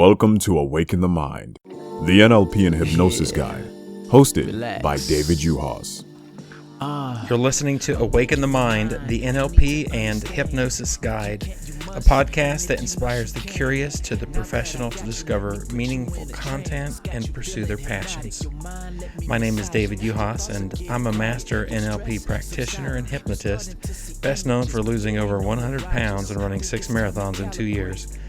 Welcome to Awaken the Mind, the NLP and Hypnosis Guide, hosted by David Uhas. You're listening to Awaken the Mind, the NLP and Hypnosis Guide, a podcast that inspires the curious to the professional to discover meaningful content and pursue their passions. My name is David Uhas, and I'm a master NLP practitioner and hypnotist, best known for losing over 100 pounds and running 6 marathons in 2 years.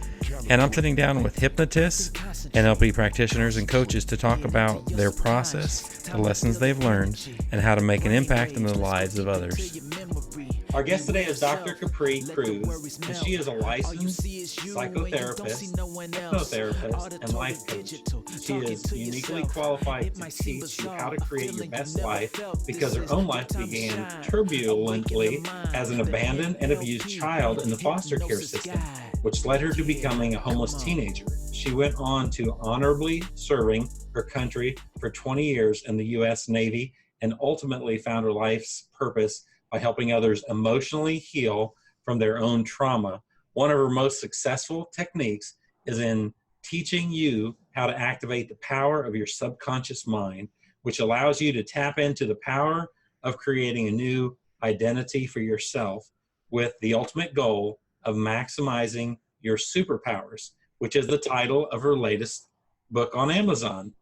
And I'm sitting down with hypnotists, NLP practitioners, and coaches to talk about their process, the lessons they've learned, and how to make an impact in the lives of others. Our guest today is Dr. Capri Cruz, and she is a licensed psychotherapist, hypnotherapist, and life coach. She is uniquely qualified to teach you how to create your best life because her own life began turbulently as an abandoned and abused child in the foster care system, which led her to becoming a homeless teenager. She went on to honorably serving her country for 20 years in the U.S. Navy and ultimately found her life's purpose by helping others emotionally heal from their own trauma. One of her most successful techniques is in teaching you how to activate the power of your subconscious mind, which allows you to tap into the power of creating a new identity for yourself with the ultimate goal of maximizing your superpowers, which is the title of her latest book on Amazon.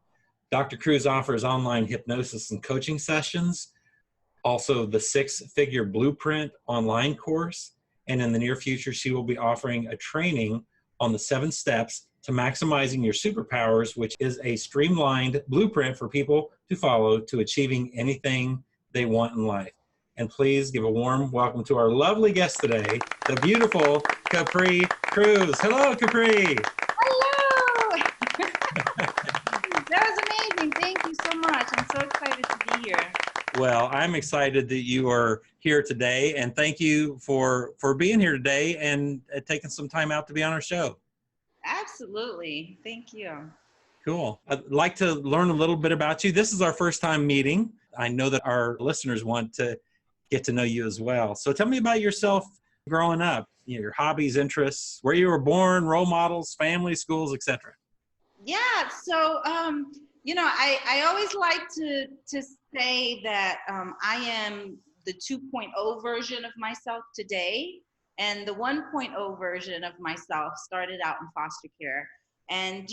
Dr. Cruz offers online hypnosis and coaching sessions, also the FigureBlueprint online course, and in the near future, she will be offering a training on the 7 steps to maximizing your superpowers, which is a streamlined blueprint for people to follow to achieving anything they want in life. And please give a warm welcome to our lovely guest today, the beautiful Capri Cruz. Hello, Capri. Hello. That was amazing. Thank you so much. I'm so excited to be here. Well, I'm excited that you are here today, and thank you for being here today and taking some time out to be on our show. Absolutely. Thank you. Cool. I'd like to learn a little bit about you. This is our first time meeting. I know that our listeners want to get to know you as well. So tell me about yourself growing up, your hobbies, interests, where you were born, role models, family, schools, etc. Yeah. So, I always like to say that I am the 2.0 version of myself today. And the 1.0 version of myself started out in foster care. And,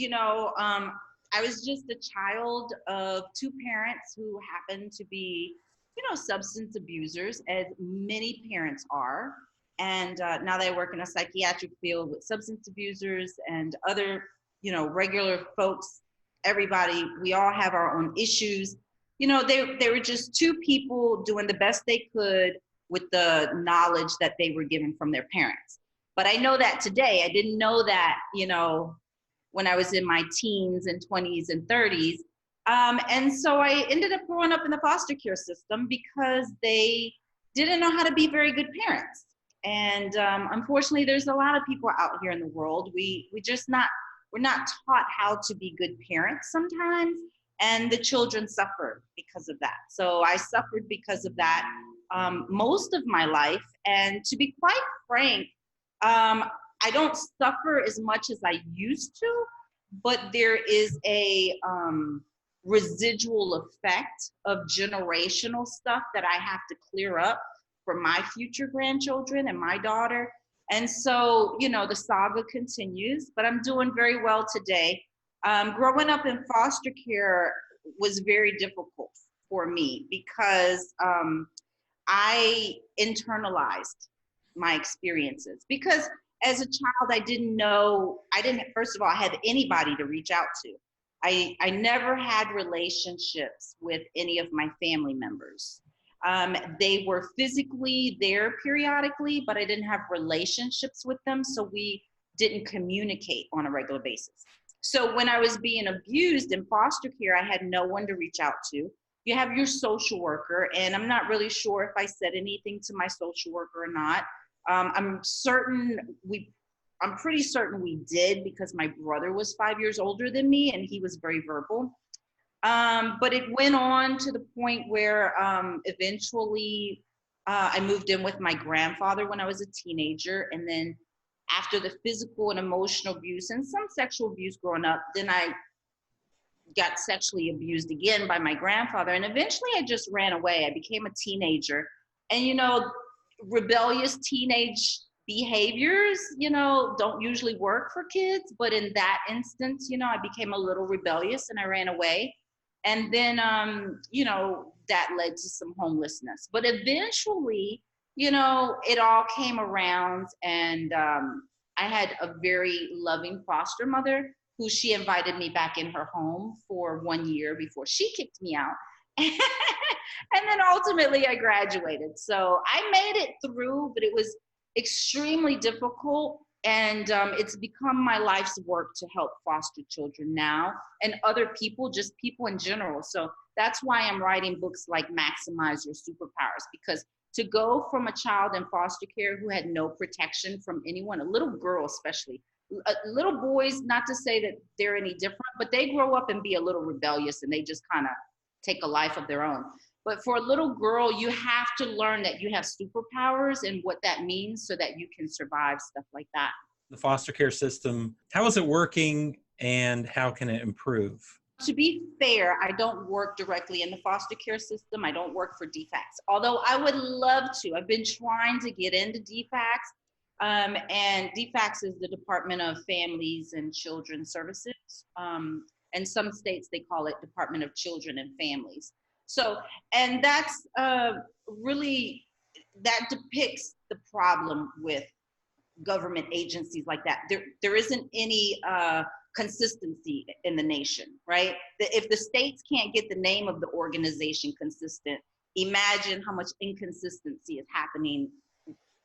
I was just a child of 2 parents who happened to be, substance abusers, as many parents are. And now that I work in a psychiatric field with substance abusers and other, regular folks, everybody, we all have our own issues. They were just 2 people doing the best they could with the knowledge that they were given from their parents. But I know that today. I didn't know that, when I was in my teens and 20s and 30s. And so I ended up growing up in the foster care system because they didn't know how to be very good parents. And unfortunately, there's a lot of people out here in the world. We're not taught how to be good parents sometimes. And the children suffer because of that. So I suffered because of that most of my life. And to be quite frank, I don't suffer as much as I used to, but there is a residual effect of generational stuff that I have to clear up for my future grandchildren and my daughter. And so, the saga continues, but I'm doing very well today. Growing up in foster care was very difficult for me because I internalized my experiences. Because as a child, I didn't, first of all, have anybody to reach out to. I never had relationships with any of my family members. They were physically there periodically, but I didn't have relationships with them, so we didn't communicate on a regular basis. So when I was being abused in foster care, I had no one to reach out to. You have your social worker, and I'm not really sure if I said anything to my social worker or not. I'm pretty certain we did because my brother was 5 years older than me, and he was very verbal. But it went on to the point where eventually I moved in with my grandfather when I was a teenager. And then after the physical and emotional abuse and some sexual abuse growing up, then I got sexually abused again by my grandfather. And eventually I just ran away. I became a teenager. And, rebellious teenage behaviors, don't usually work for kids. But in that instance, I became a little rebellious and I ran away. And then, that led to some homelessness. But eventually, it all came around, and I had a very loving foster mother who she invited me back in her home for 1 year before she kicked me out. And then ultimately I graduated. So I made it through, but it was extremely difficult. And it's become my life's work to help foster children now and other people, just people in general. So that's why I'm writing books like Maximize Your Superpowers, because to go from a child in foster care who had no protection from anyone, a little girl especially, little boys, not to say that they're any different, but they grow up and be a little rebellious and they just kind of take a life of their own. But for a little girl, you have to learn that you have superpowers and what that means so that you can survive stuff like that. The foster care system, how is it working and how can it improve? To be fair, I don't work directly in the foster care system. I don't work for DFACS, although I would love to. I've been trying to get into DFACS, and DFACS is the Department of Families and Children Services. And some states, they call it Department of Children and Families. So, and that's really, that depicts the problem with government agencies like that. There isn't any consistency in the nation, right? If the states can't get the name of the organization consistent, imagine how much inconsistency is happening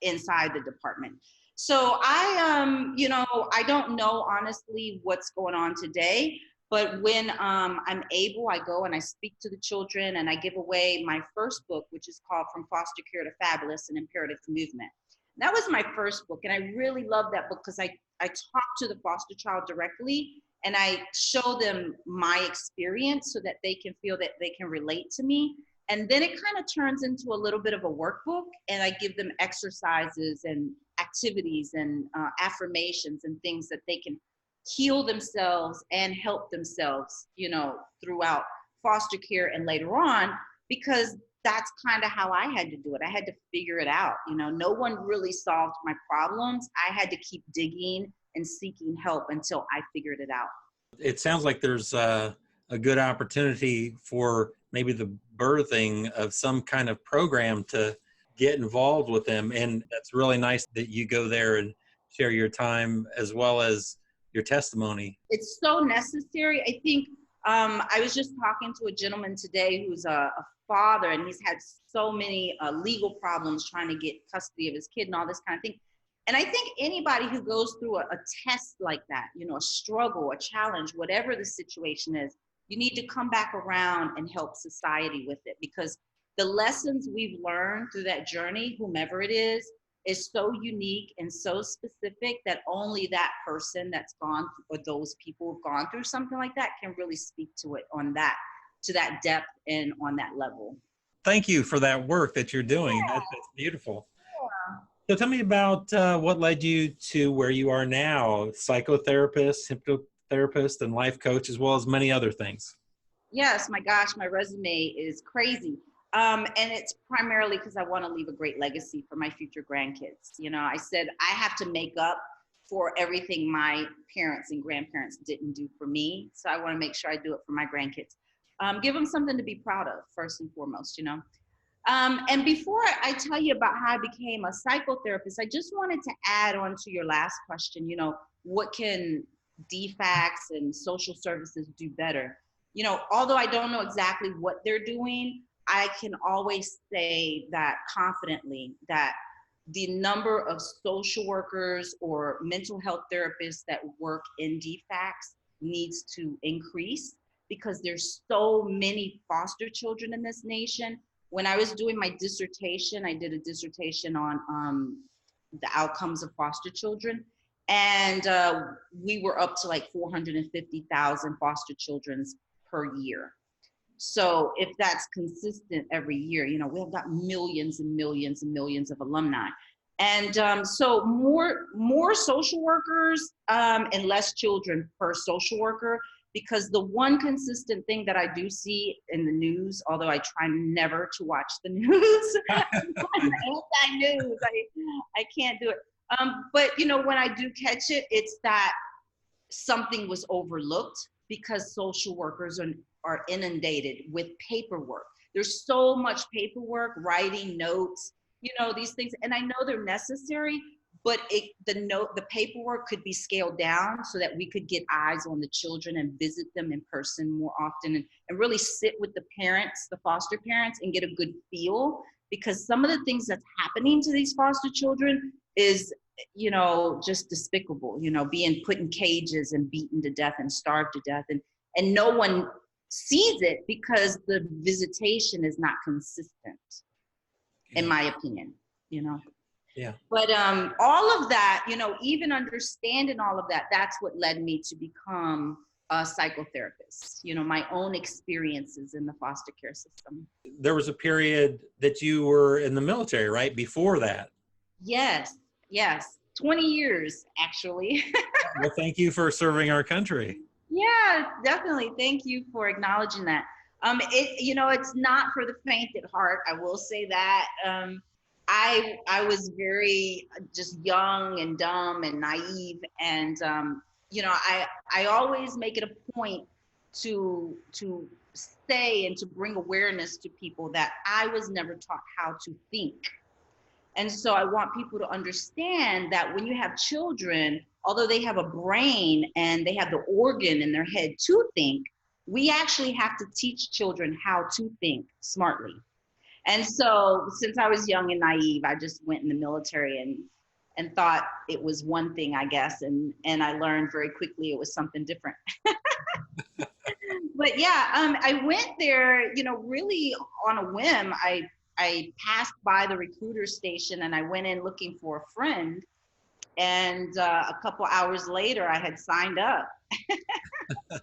inside the department. So I don't know honestly what's going on today, but when I'm able, I go and I speak to the children and I give away my first book, which is called From Foster Care to Fabulous, an Imperative Movement. That was my first book, and I really love that book because I talk to the foster child directly and I show them my experience so that they can feel that they can relate to me. And then it kind of turns into a little bit of a workbook, and I give them exercises and activities and affirmations and things that they can heal themselves and help themselves, throughout foster care and later on, because that's kind of how I had to do it. I had to figure it out. No one really solved my problems. I had to keep digging and seeking help until I figured it out. It sounds like there's a good opportunity for maybe the birthing of some kind of program to get involved with them. And that's really nice that you go there and share your time as well as your testimony. It's so necessary. I think I was just talking to a gentleman today who's a father, and he's had so many legal problems trying to get custody of his kid and all this kind of thing. And I think anybody who goes through a test like that, a struggle, a challenge, whatever the situation is, you need to come back around and help society with it, because the lessons we've learned through that journey, whomever it is so unique and so specific that only that person that's gone, or those people who've gone through something like that, can really speak to it to that depth and on that level. Thank you for that work that you're doing. Yeah. That's beautiful. Yeah. So tell me about what led you to where you are now, psychotherapist, hypnotherapist, and life coach, as well as many other things. Yes, my gosh, my resume is crazy. And it's primarily because I want to leave a great legacy for my future grandkids. I said I have to make up for everything my parents and grandparents didn't do for me. So I want to make sure I do it for my grandkids. Give them something to be proud of, first and foremost, And before I tell you about how I became a psychotherapist, I just wanted to add on to your last question, what can DFACS and social services do better? Although I don't know exactly what they're doing, I can always say that confidently that the number of social workers or mental health therapists that work in DFACS needs to increase, because there's so many foster children in this nation. When I was doing my dissertation, I did a dissertation on the outcomes of foster children. And we were up to like 450,000 foster children per year. So if that's consistent every year, we've got millions and millions and millions of alumni. And so more social workers and less children per social worker, because the one consistent thing that I do see in the news, although I try never to watch the news, I'm anti-news, I can't do it. But you know, when I do catch it, it's that something was overlooked because social workers are inundated with paperwork. There's so much paperwork, writing notes, you know, these things, and I know they're necessary, but the paperwork could be scaled down so that we could get eyes on the children and visit them in person more often, and really sit with the parents, the foster parents, and get a good feel, because some of the things that's happening to these foster children is, you know, just despicable, you know, being put in cages and beaten to death and starved to death, and no one sees it because the visitation is not consistent, in my opinion, you know. Yeah. But all of that, you know, even understanding all of that, that's what led me to become a psychotherapist, you know, my own experiences in the foster care system. There was a period that you were in the military, right? Before that. Yes. 20 years, actually. Well, thank you for serving our country. Yeah, definitely. Thank you for acknowledging that. You know, it's not for the faint at heart. I will say that. I was very just young and dumb and naive, and you know, I always make it a point to say and to bring awareness to people that I was never taught how to think. And so I want people to understand that when you have children, although they have a brain and they have the organ in their head to think, we actually have to teach children how to think smartly. And so since I was young and naive, I just went in the military and thought it was one thing, I guess. And I learned very quickly it was something different. But yeah, I went there, you know, really on a whim. I passed by the recruiter station and I went in looking for a friend. And a couple hours later, I had signed up.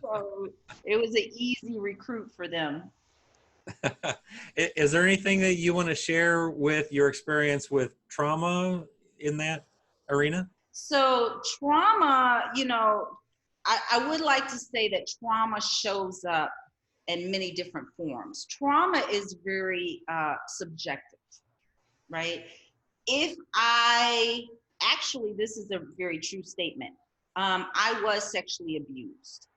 So it was an easy recruit for them. Is there anything that you want to share with your experience with trauma in that arena? So trauma, you know, I would like to say that trauma shows up in many different forms. Trauma is very subjective, right? Actually, this is a very true statement. I was sexually abused,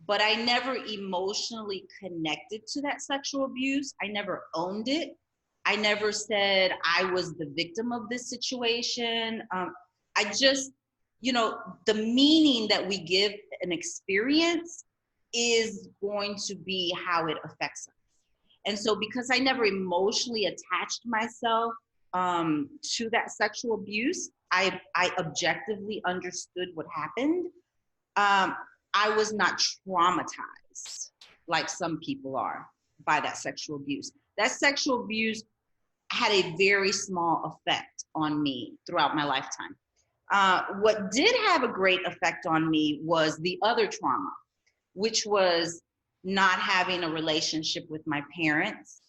but I never emotionally connected to that sexual abuse. I never owned it. I never said I was the victim of this situation. I just, you know, the meaning that we give an experience is going to be how it affects us. And so because I never emotionally attached myself to that sexual abuse, I objectively understood what happened. I was not traumatized like some people are by that sexual abuse. That sexual abuse had a very small effect on me throughout my lifetime. What did have a great effect on me was the other trauma, which was not having a relationship with my parents,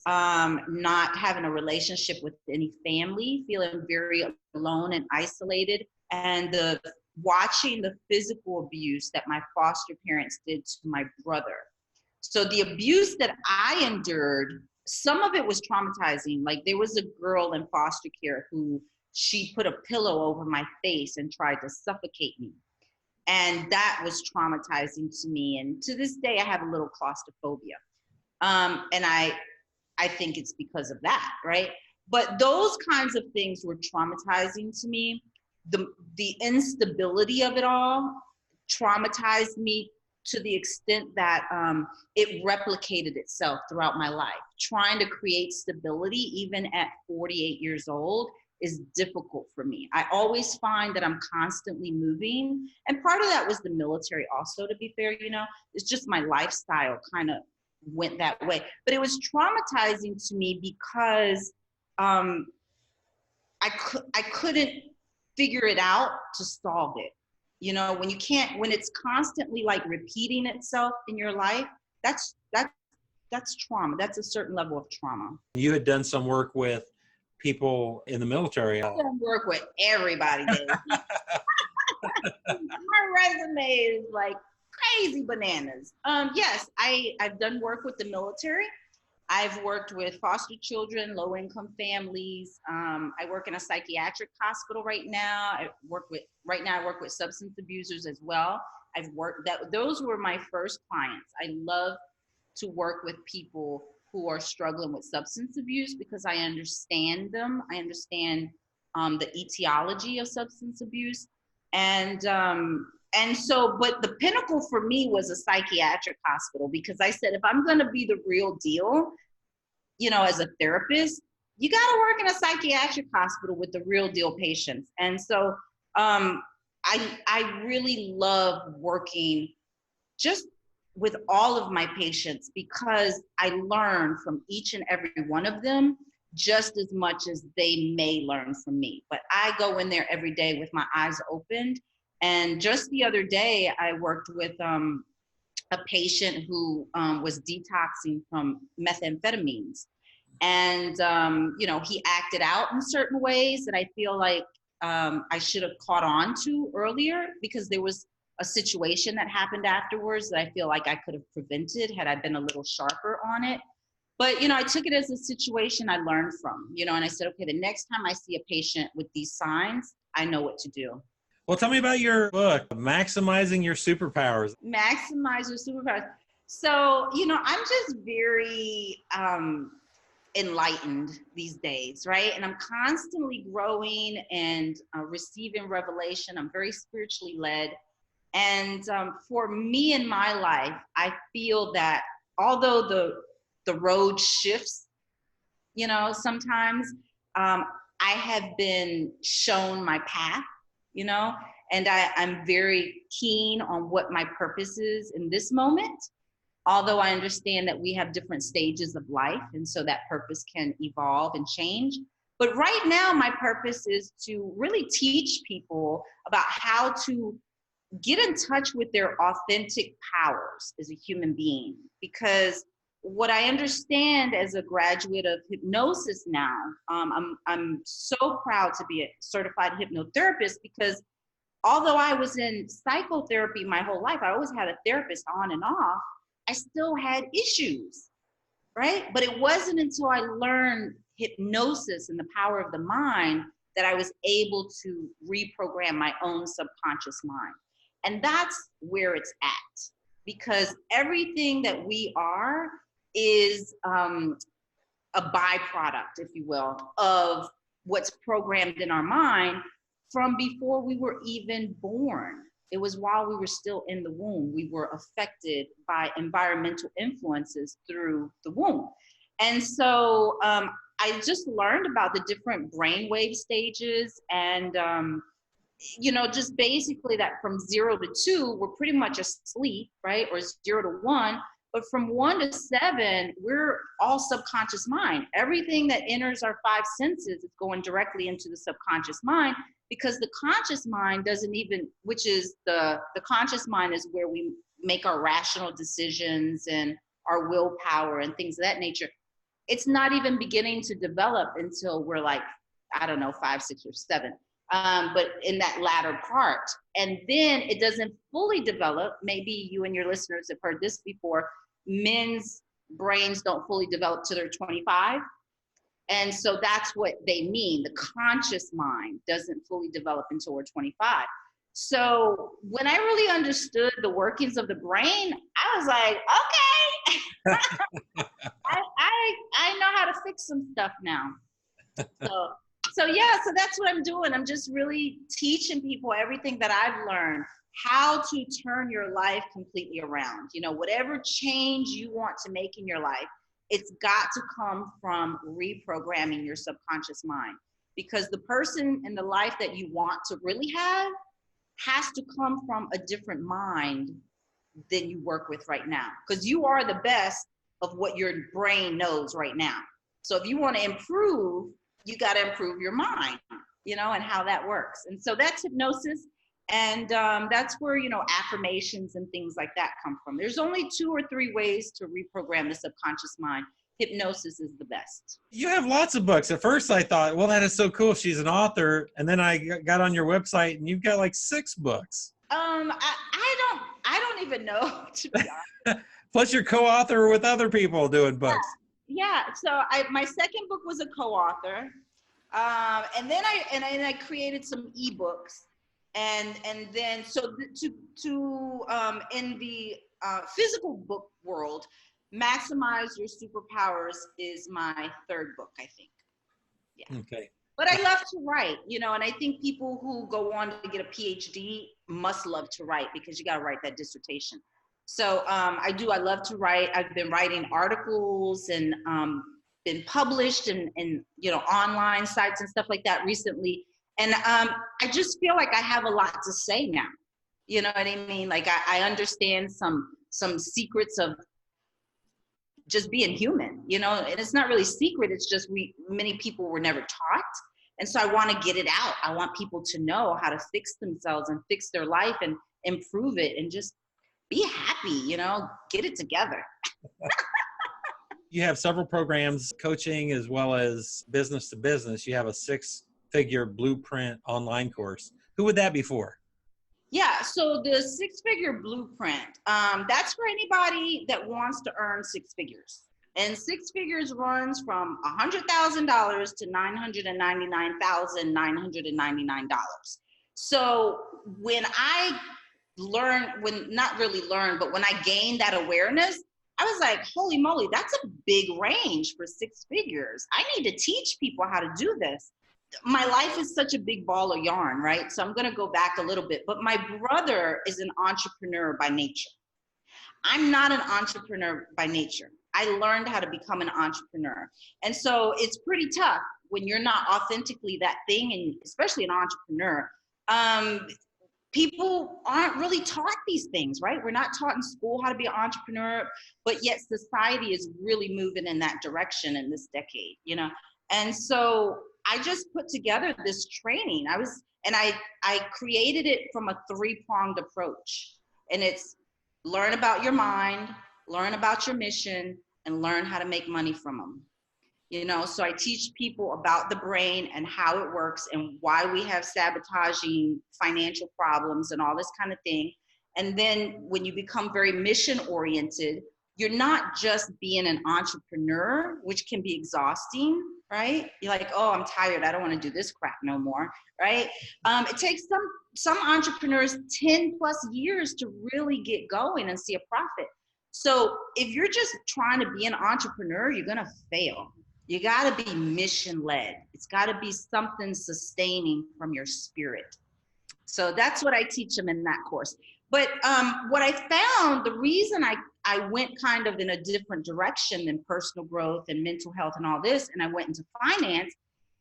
not having a relationship with any family, feeling very alone and isolated, and watching the physical abuse that my foster parents did to my brother. So the abuse that I endured, some of it was traumatizing. Like there was a girl in foster care who she put a pillow over my face and tried to suffocate me. And that was traumatizing to me. And to this day, I have a little claustrophobia. And I think it's because of that, right? But those kinds of things were traumatizing to me. The instability of it all traumatized me to the extent that it replicated itself throughout my life. Trying to create stability, even at 48 years old, is difficult for me. I always find that I'm constantly moving. And part of that was the military also, to be fair, you know, it's just my lifestyle kind of went that way. But it was traumatizing to me because I couldn't figure it out to solve it. You know, when it's constantly like repeating itself in your life, that's trauma. That's a certain level of trauma. You had done some work with people in the military. I don't work with everybody, Dave. My resume is like crazy bananas. Yes, I've done work with the military. I've worked with foster children, low-income families. I work in a psychiatric hospital right now. I work with substance abusers as well. Those were my first clients. I love to work with people who are struggling with substance abuse because I understand them. I understand the etiology of substance abuse. And so, but the pinnacle for me was a psychiatric hospital, because I said, if I'm going to be the real deal, as a therapist, you got to work in a psychiatric hospital with the real deal patients. And so I really love working just with all of my patients, because I learn from each and every one of them just as much as they may learn from me. But I go in there every day with my eyes opened. And just the other day, I worked with a patient who was detoxing from methamphetamines. And, he acted out in certain ways that I feel like I should have caught on to earlier, because there was a situation that happened afterwards that I feel like I could have prevented had I been a little sharper on it. But, I took it as a situation I learned from, and I said, okay, the next time I see a patient with these signs, I know what to do. Well, tell me about your book, Maximizing Your Superpowers. Maximize your superpowers. So, I'm just very enlightened these days, right? And I'm constantly growing and receiving revelation. I'm very spiritually led. And for me in my life, I feel that although the road shifts, sometimes I have been shown my path, and I'm very keen on what my purpose is in this moment. Although I understand that we have different stages of life, and so that purpose can evolve and change. But right now, my purpose is to really teach people about how to get in touch with their authentic powers as a human being. Because what I understand as a graduate of hypnosis now, I'm so proud to be a certified hypnotherapist, because although I was in psychotherapy my whole life, I always had a therapist on and off, I still had issues, right? But it wasn't until I learned hypnosis and the power of the mind that I was able to reprogram my own subconscious mind. And that's where it's at, because everything that we are is a byproduct, if you will, of what's programmed in our mind from before we were even born. It was while we were still in the womb. We were affected by environmental influences through the womb. And so I just learned about the different brainwave stages, and just basically that from 0 to 2, we're pretty much asleep, right? Or 0 to 1. But from 1 to 7, we're all subconscious mind. Everything that enters our 5 senses is going directly into the subconscious mind, because the conscious mind doesn't even, which is the conscious mind is where we make our rational decisions and our willpower and things of that nature. It's not even beginning to develop until we're like, I don't know, 5, 6, or 7. But in that latter part. And then it doesn't fully develop. Maybe you and your listeners have heard this before. Men's brains don't fully develop till they're 25. And so that's what they mean. The conscious mind doesn't fully develop until we're 25. So when I really understood the workings of the brain, I was like, okay, I know how to fix some stuff now. So that's what I'm doing. I'm just really teaching people everything that I've learned, how to turn your life completely around. Whatever change you want to make in your life, it's got to come from reprogramming your subconscious mind, because the person in the life that you want to really have has to come from a different mind than you work with right now, because you are the best of what your brain knows right now. So if you want to improve, you got to improve your mind, and how that works. And so that's hypnosis. And that's where, affirmations and things like that come from. There's only 2 or 3 ways to reprogram the subconscious mind. Hypnosis is the best. You have lots of books. At first I thought, well, that is so cool. She's an author. And then I got on your website and you've got like 6 books. I don't even know, to be honest. Plus you're co-author with other people doing books. Yeah. So my second book was a co-author. And then I created some ebooks. And then, so in the physical book world, Maximize Your Superpowers is my third book, I think. Yeah. Okay. But I love to write, and I think people who go on to get a PhD must love to write, because you got to write that dissertation. So I love to write. I've been writing articles and been published in online sites and stuff like that recently. And I just feel like I have a lot to say now. You know what I mean? Like I understand some secrets of just being human, and it's not really secret. It's just many people were never taught. And so I want to get it out. I want people to know how to fix themselves and fix their life and improve it and just be happy, get it together. You have several programs, coaching as well as business to business. You have a 6-figure blueprint online course. Who would that be for? Yeah, so the 6-figure blueprint, that's for anybody that wants to earn 6 figures. And 6 figures runs from $100,000 to $999,999. So when I not really learned, but when I gained that awareness, I was like, holy moly, that's a big range for 6 figures. I need to teach people how to do this. My life is such a big ball of yarn, right? So I'm going to go back a little bit. But my brother is an entrepreneur by nature. I'm not an entrepreneur by nature. I learned how to become an entrepreneur. And so it's pretty tough when you're not authentically that thing, and especially an entrepreneur. People aren't really taught these things, right? We're not taught in school how to be an entrepreneur, but yet society is really moving in that direction in this decade, And so I just put together this training. I created it from a 3-pronged approach. And it's learn about your mind, learn about your mission, and learn how to make money from them. So I teach people about the brain and how it works and why we have sabotaging financial problems and all this kind of thing. And then when you become very mission oriented, you're not just being an entrepreneur, which can be exhausting, right? You're like, oh, I'm tired. I don't want to do this crap no more, right? It takes some entrepreneurs 10 plus years to really get going and see a profit. So if you're just trying to be an entrepreneur, you're going to fail. You got to be mission led. It's got to be something sustaining from your spirit. So that's what I teach them in that course. But what I found, the reason I went kind of in a different direction than personal growth and mental health and all this, and I went into finance,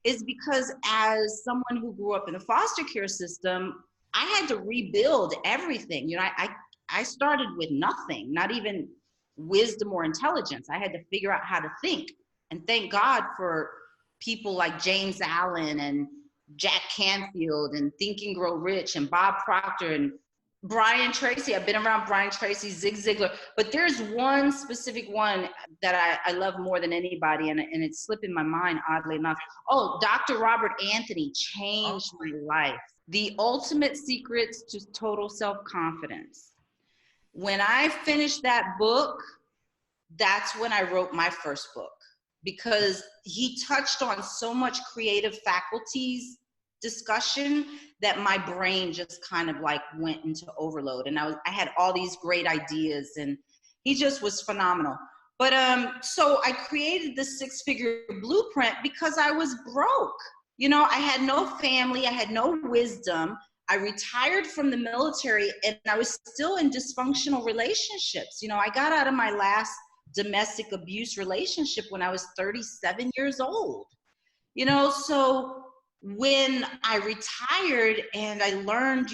is because as someone who grew up in the foster care system, I had to rebuild everything. I started with nothing, not even wisdom or intelligence. I had to figure out how to think. And thank God for people like James Allen and Jack Canfield and Think and Grow Rich and Bob Proctor and Brian Tracy. I've been around Brian Tracy, Zig Ziglar, but there's one specific one that I love more than anybody, and it's slipping my mind, oddly enough. Oh, Dr. Robert Anthony changed my life. The Ultimate Secrets to Total Self-Confidence. When I finished that book, that's when I wrote my first book, because he touched on so much creative faculties discussion that my brain just kind of like went into overload, and I had all these great ideas, and he just was phenomenal. But so I created the 6-figure blueprint because I was broke. I had no family, I had no wisdom. I retired from the military and I was still in dysfunctional relationships. I got out of my last domestic abuse relationship when I was 37 years old. So when I retired and I learned,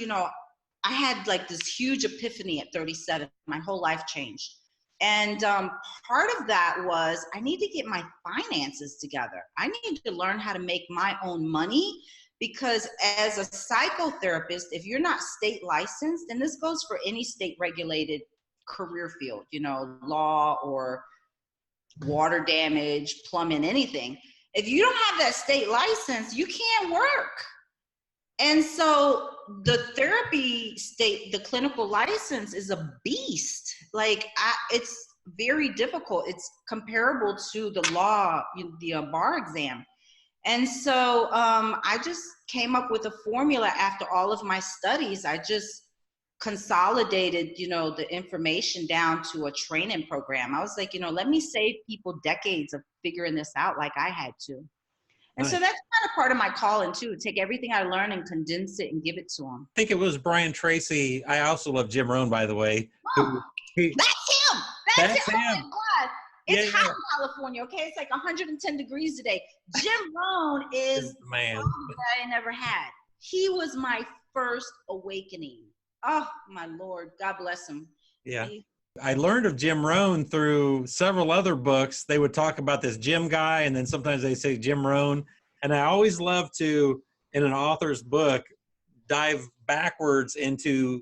I had like this huge epiphany at 37. My whole life changed. And part of that was I need to get my finances together. I need to learn how to make my own money, because as a psychotherapist, if you're not state licensed, and this goes for any state regulated career field, law or water damage, plumbing, anything. If you don't have that state license, you can't work. And so the therapy state, the clinical license is a beast. Like it's very difficult. It's comparable to the law, the bar exam. And so I just came up with a formula after all of my studies. I just consolidated, the information down to a training program. I was like, let me save people decades of figuring this out like I had to. And Nice. so that's kind of part of my calling too, take everything I learned and condense it and give it to them. I think it was Brian Tracy. I also love Jim Rohn, by the way. Oh, that's him. That's him. Oh my God. It's hot in California, okay? It's like 110 degrees today. Jim Rohn is the man that I never had. He was my first awakening. Oh, my Lord. God bless him. Yeah. I learned of Jim Rohn through several other books. They would talk about this Jim guy, and then sometimes they say Jim Rohn. And I always love to, in an author's book, dive backwards into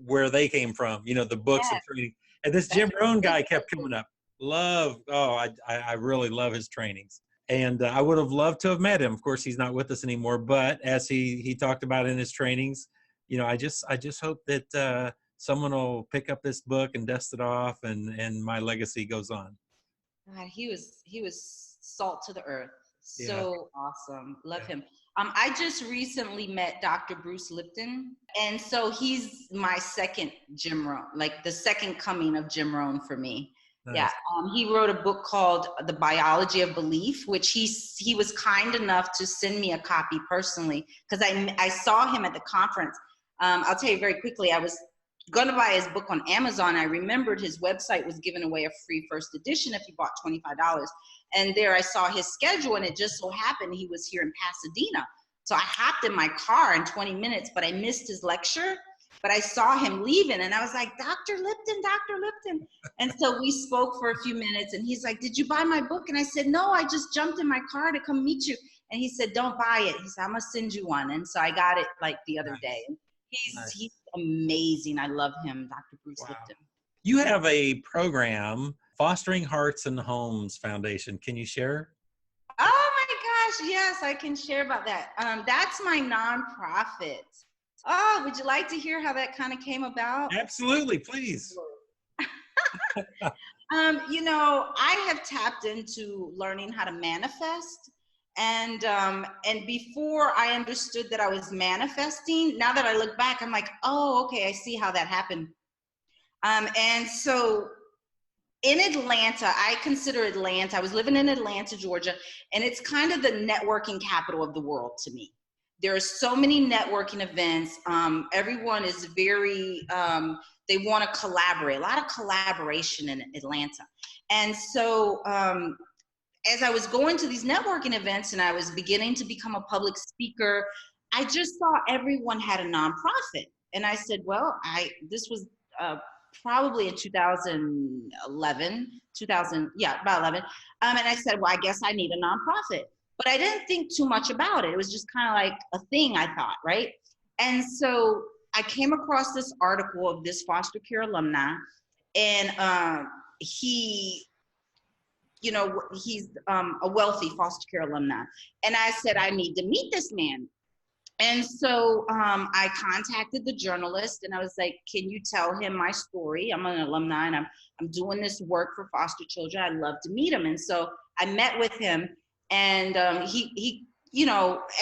where they came from, the books and training. And this Jim Rohn guy kept coming up. I really love his trainings. And I would have loved to have met him. Of course, he's not with us anymore. But as he talked about in his trainings, I just hope that someone will pick up this book and dust it off, and my legacy goes on. God, he was salt to the earth. So awesome. Love him. I just recently met Dr. Bruce Lipton. And so he's my second Jim Rohn, like the second coming of Jim Rohn for me. Nice. Yeah. He wrote a book called The Biology of Belief, which he was kind enough to send me a copy personally, because I saw him at the conference. I'll tell you very quickly, I was going to buy his book on Amazon. I remembered his website was giving away a free first edition if you bought $25. And there I saw his schedule, and it just so happened he was here in Pasadena. So I hopped in my car in 20 minutes, but I missed his lecture. But I saw him leaving, and I was like, Dr. Lipton, Dr. Lipton. And so we spoke for a few minutes, and he's like, did you buy my book? And I said, no, I just jumped in my car to come meet you. And he said, don't buy it. He said, I'm going to send you one. And so I got it like the other day. He's amazing. I love him, Dr. Bruce Lipton. You have a program, Fostering Hearts and Homes Foundation. Can you share? Oh my gosh, yes, I can share about that. That's my nonprofit. Oh, would you like to hear how that kind of came about? Absolutely, please. I have tapped into learning how to manifest. And before I understood that I was manifesting, now that I look back, I'm like, oh, okay, I see how that happened. And so in Atlanta, I consider Atlanta, I was living in Atlanta, Georgia, and it's kind of the networking capital of the world to me. There are so many networking events. Everyone is very, they want to collaborate, a lot of collaboration in Atlanta. And so as I was going to these networking events and I was beginning to become a public speaker, I just saw everyone had a nonprofit. And I said, well, this was probably in 2011, about 11. And I said, well, I guess I need a nonprofit. But I didn't think too much about it. It was just kind of like a thing, I thought, right? And so I came across this article of this foster care alumni, and he's a wealthy foster care alumni. And I said, I need to meet this man. And so I contacted the journalist, and I was like, can you tell him my story? I'm an alumni, and I'm doing this work for foster children. I'd love to meet him. And so I met with him, and he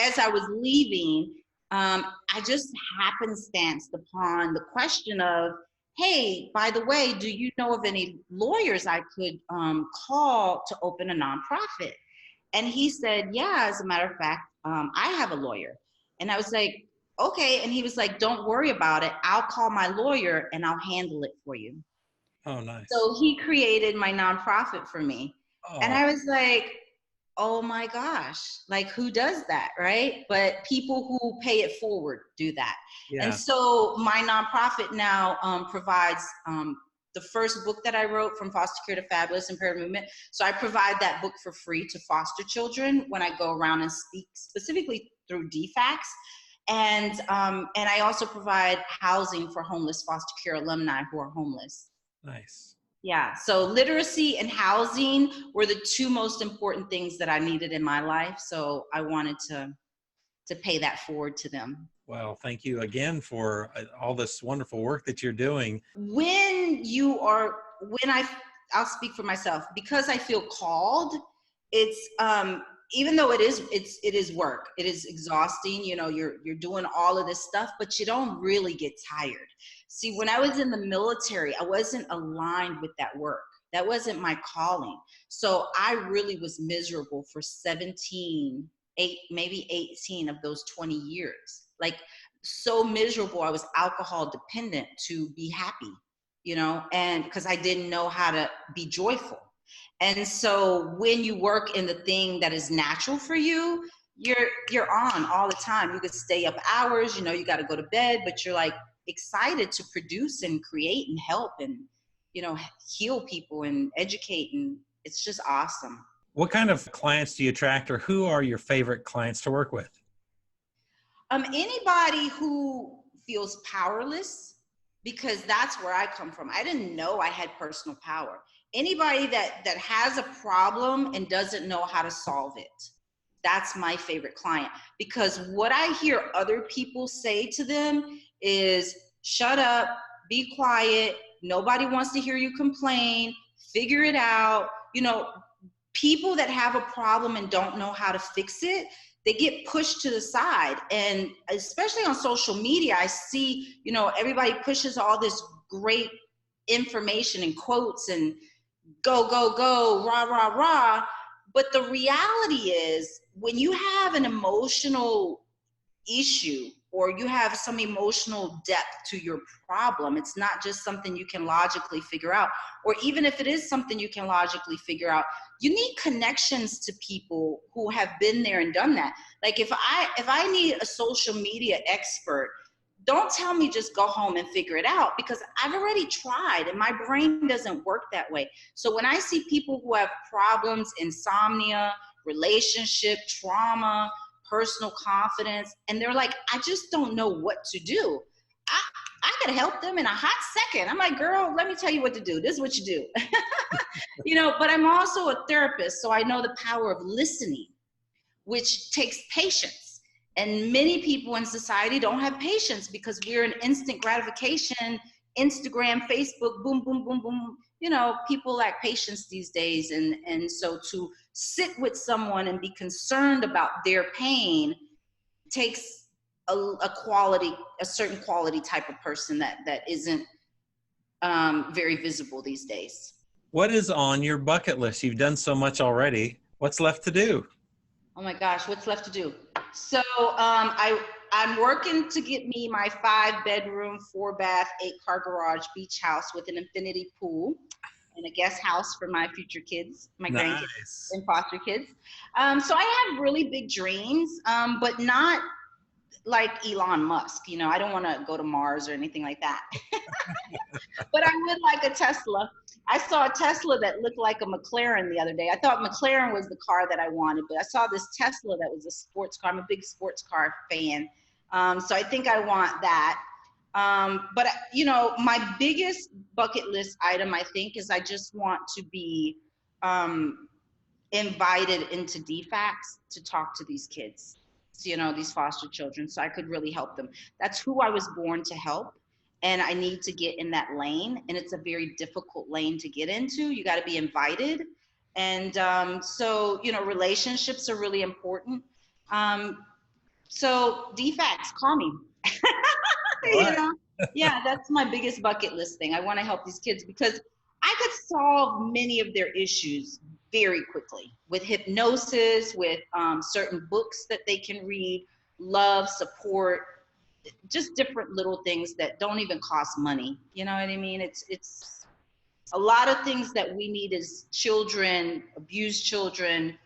as I was leaving, I just happenstanced upon the question of, hey, by the way, do you know of any lawyers I could call to open a nonprofit? And he said, yeah, as a matter of fact, I have a lawyer. And I was like, okay. And he was like, don't worry about it. I'll call my lawyer and I'll handle it for you. Oh, nice. So he created my nonprofit for me. Oh. And I was like, oh my gosh, like who does that, right? But people who pay it forward do that. Yeah. And so my nonprofit now provides the first book that I wrote, From Foster Care to Fabulous, Imperative Movement. So I provide that book for free to foster children when I go around and speak, specifically through DFACS. And I also provide housing for homeless foster care alumni who are homeless. Nice. Yeah. So literacy and housing were the two most important things that I needed in my life. So I wanted to pay that forward to them. Well, thank you again for all this wonderful work that you're doing. I'll speak for myself, because I feel called. It's even though it is work, it is exhausting. You're doing all of this stuff, but you don't really get tired. See, when I was in the military, I wasn't aligned with that work. That wasn't my calling. So I really was miserable for maybe 18 of those 20 years. Like, so miserable. I was alcohol dependent to be happy, and because I didn't know how to be joyful. And so when you work in the thing that is natural for you, you're on all the time. You could stay up hours, you got to go to bed, but you're like excited to produce and create and help and, heal people and educate. And it's just awesome. What kind of clients do you attract, or who are your favorite clients to work with? Anybody who feels powerless, because that's where I come from. I didn't know I had personal power. Anybody that has a problem and doesn't know how to solve it, that's my favorite client. Because what I hear other people say to them is, shut up, be quiet, nobody wants to hear you complain, figure it out. People that have a problem and don't know how to fix it, they get pushed to the side. And especially on social media, I see, everybody pushes all this great information and quotes and go, go, go, rah, rah, rah. But the reality is, when you have an emotional issue or you have some emotional depth to your problem, it's not just something you can logically figure out. Or even if it is something you can logically figure out, you need connections to people who have been there and done that. Like if I need a social media expert, don't tell me just go home and figure it out, because I've already tried and my brain doesn't work that way. So when I see people who have problems, insomnia, relationship, trauma, personal confidence, and they're like, I just don't know what to do, I could help them in a hot second. I'm like, girl, let me tell you what to do. This is what you do. But I'm also a therapist, so I know the power of listening, which takes patience. And many people in society don't have patience because we're in instant gratification, Instagram, Facebook, boom, boom, boom, boom. People lack patience these days. And so to sit with someone and be concerned about their pain takes a certain quality type of person that isn't very visible these days. What is on your bucket list? You've done so much already. What's left to do? Oh my gosh, what's left to do? So I'm working to get me my 5-bedroom, 4-bath, 8-car garage beach house with an infinity pool and a guest house for my future kids, my grandkids and foster kids. So I have really big dreams, but not like Elon Musk. I don't want to go to Mars or anything like that. But I would like a Tesla. I saw a Tesla that looked like a McLaren the other day. I thought McLaren was the car that I wanted, but I saw this Tesla that was a sports car. I'm a big sports car fan. So I think I want that. But my biggest bucket list item, I think, is I just want to be invited into DFACS to talk to these kids, these foster children, so I could really help them. That's who I was born to help. And I need to get in that lane. And it's a very difficult lane to get into. You got to be invited. And so, relationships are really important. So DFACS, call me. Yeah, that's my biggest bucket list thing. I want to help these kids because I could solve many of their issues very quickly with hypnosis, with certain books that they can read, love, support, just different little things that don't even cost money. You know what I mean? It's a lot of things that we need as children, abused children,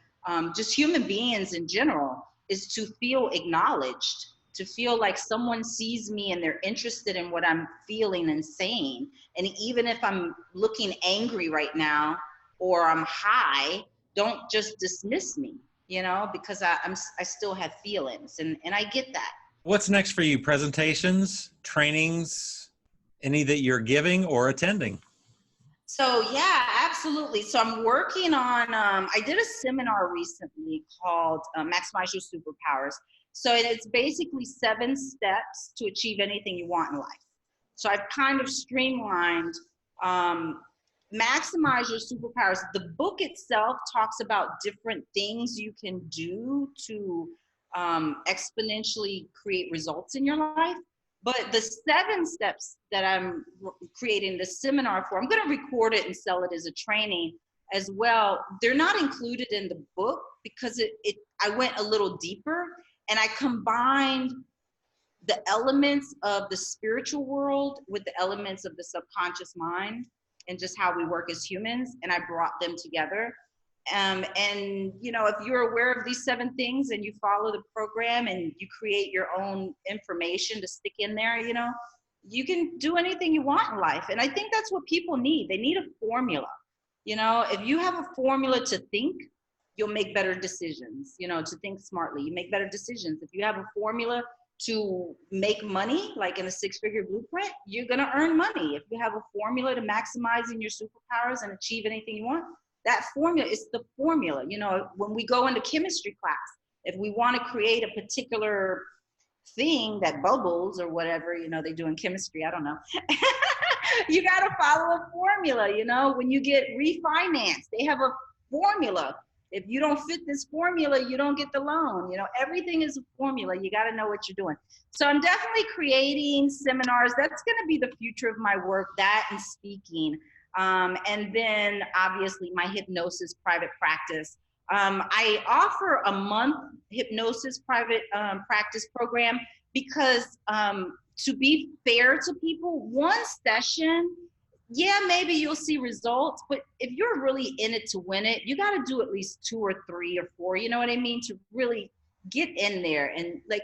just human beings in general, is to feel acknowledged, to feel like someone sees me and they're interested in what I'm feeling and saying. And even if I'm looking angry right now or I'm high, don't just dismiss me, because I still have feelings, and I get that. What's next for you? Presentations, trainings, any that you're giving or attending? So yeah, absolutely. So I'm working on, I did a seminar recently called Maximize Your Superpowers. So it's basically 7 steps to achieve anything you want in life. So I've kind of streamlined Maximize Your Superpowers. The book itself talks about different things you can do to exponentially create results in your life. But the 7 steps that I'm creating the seminar for, I'm going to record it and sell it as a training as well. They're not included in the book because I went a little deeper and I combined the elements of the spiritual world with the elements of the subconscious mind and just how we work as humans. And I brought them together. And if you're aware of these 7 things and you follow the program and you create your own information to stick in there, you can do anything you want in life. And I think that's what people need. They need a formula. If you have a formula to think, you'll make better decisions, to think smartly. You make better decisions. If you have a formula to make money, like in a 6-figure blueprint, you're going to earn money. If you have a formula to maximizing your superpowers and achieve anything you want, that formula is the formula. When we go into chemistry class, if we want to create a particular thing that bubbles or whatever, they do in chemistry, I don't know. You got to follow a formula. When you get refinanced, they have a formula. If you don't fit this formula, you don't get the loan. Everything is a formula. You got to know what you're doing. So I'm definitely creating seminars. That's going to be the future of my work, that and speaking. And then obviously my hypnosis private practice. I offer a month hypnosis private practice program because to be fair to people, one session, yeah, maybe you'll see results, but if you're really in it to win it, you got to do at least 2 or 3 or 4, you know what I mean? To really get in there. And they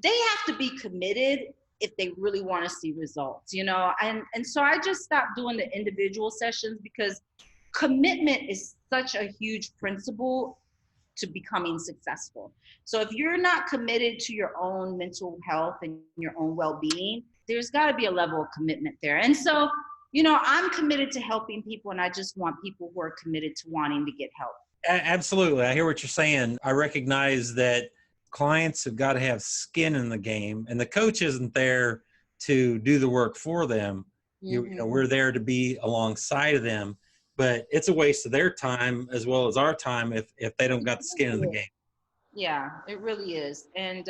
have to be committed if they really want to see results, and so I just stopped doing the individual sessions because commitment is such a huge principle to becoming successful. So if you're not committed to your own mental health and your own well-being, there's got to be a level of commitment there. And so, I'm committed to helping people, and I just want people who are committed to wanting to get help. Absolutely. I hear what you're saying. I recognize that clients have got to have skin in the game, and the coach isn't there to do the work for them. Mm-hmm. We're there to be alongside of them, but it's a waste of their time as well as our time if they don't got the skin in the game. Yeah, it really is. And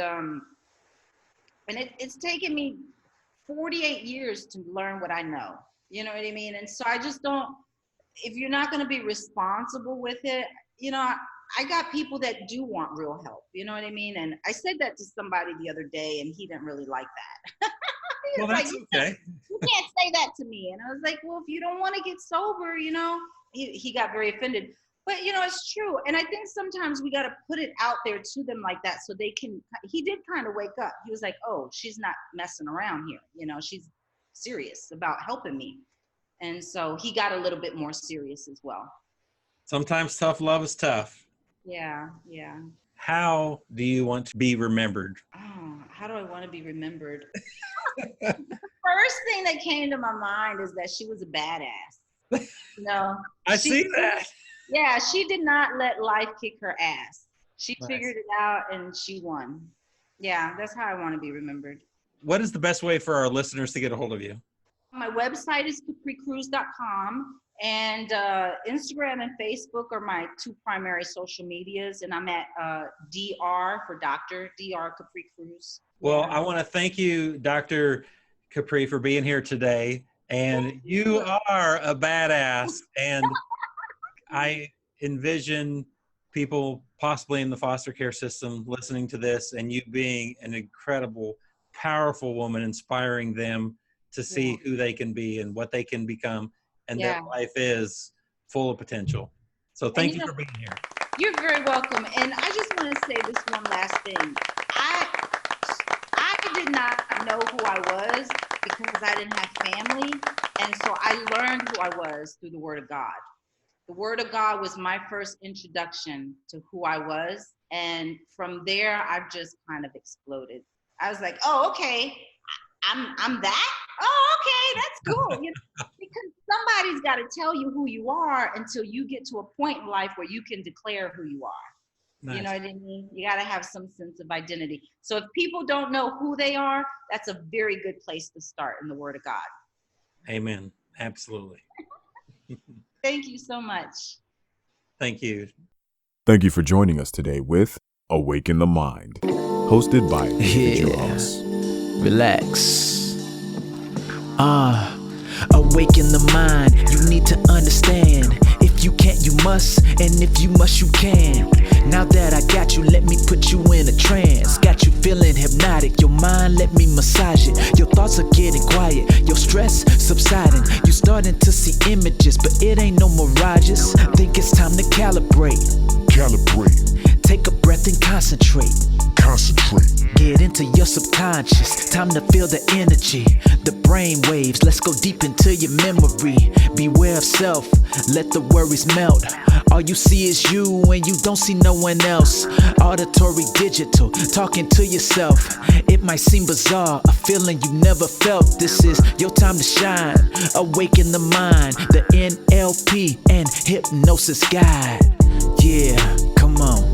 it's taken me 48 years to learn what I know. You know what I mean? And so I just don't, if you're not going to be responsible with it, I got people that do want real help. You know what I mean? And I said that to somebody the other day and he didn't really like that. Well, that's okay. You can't say that to me. And I was like, well, if you don't want to get sober, he got very offended. But, it's true. And I think sometimes we got to put it out there to them like that so they can, he did kind of wake up. He was like, oh, she's not messing around here. She's serious about helping me. And so he got a little bit more serious as well. Sometimes tough love is tough. Yeah. How do you want to be remembered? Oh, how do I want to be remembered? The first thing that came to my mind is that she was a badass. I see that. Yeah, she did not let life kick her ass. She figured it out and she won. Yeah, that's how I want to be remembered. What is the best way for our listeners to get a hold of you? My website is capricruz.com, and Instagram and Facebook are my 2 primary social medias, and I'm at DR for Dr. Capri Cruz. Well, I want to thank you, Dr. Capri, for being here today. And you are a badass. And I envision people possibly in the foster care system listening to this and you being an incredible, powerful woman, inspiring them to see who they can be and what they can become. And their life is full of potential. So thank you for being here. You're very welcome. And I just want to say this one last thing. I did not know who I was because I didn't have family. And so I learned who I was through the Word of God. The Word of God was my first introduction to who I was. And from there, I've just kind of exploded. I was like, oh, okay, I'm that? oh, okay, that's cool. Because somebody's got to tell you who you are until you get to a point in life where you can declare who you are. Nice. You know what I mean? You got to have some sense of identity. So if people don't know who they are, that's a very good place to start in the Word of God. Amen. Absolutely. Thank you so much. Thank you. Thank you for joining us today with Awaken the Mind, hosted by David Juhas. Relax. Awaken the mind. You need to understand. If you can't, you must. And if you must, you can. Now that I got you, let me put you in a trance. Got you feeling hypnotic. Your mind, let me massage it. Your thoughts are getting quiet. Your stress subsiding. You starting to see images, but it ain't no mirages. Think it's time to calibrate. Take a breath and concentrate. Get into your subconscious. Time to feel the energy, the brain waves. Let's go deep into your memory. Beware of self. Let the worries melt. All you see is you and you don't see no one else. Auditory digital, talking to yourself. It might seem bizarre, a feeling you never felt. This is your time to shine. Awaken the mind. The NLP and hypnosis guide. Yeah, come on.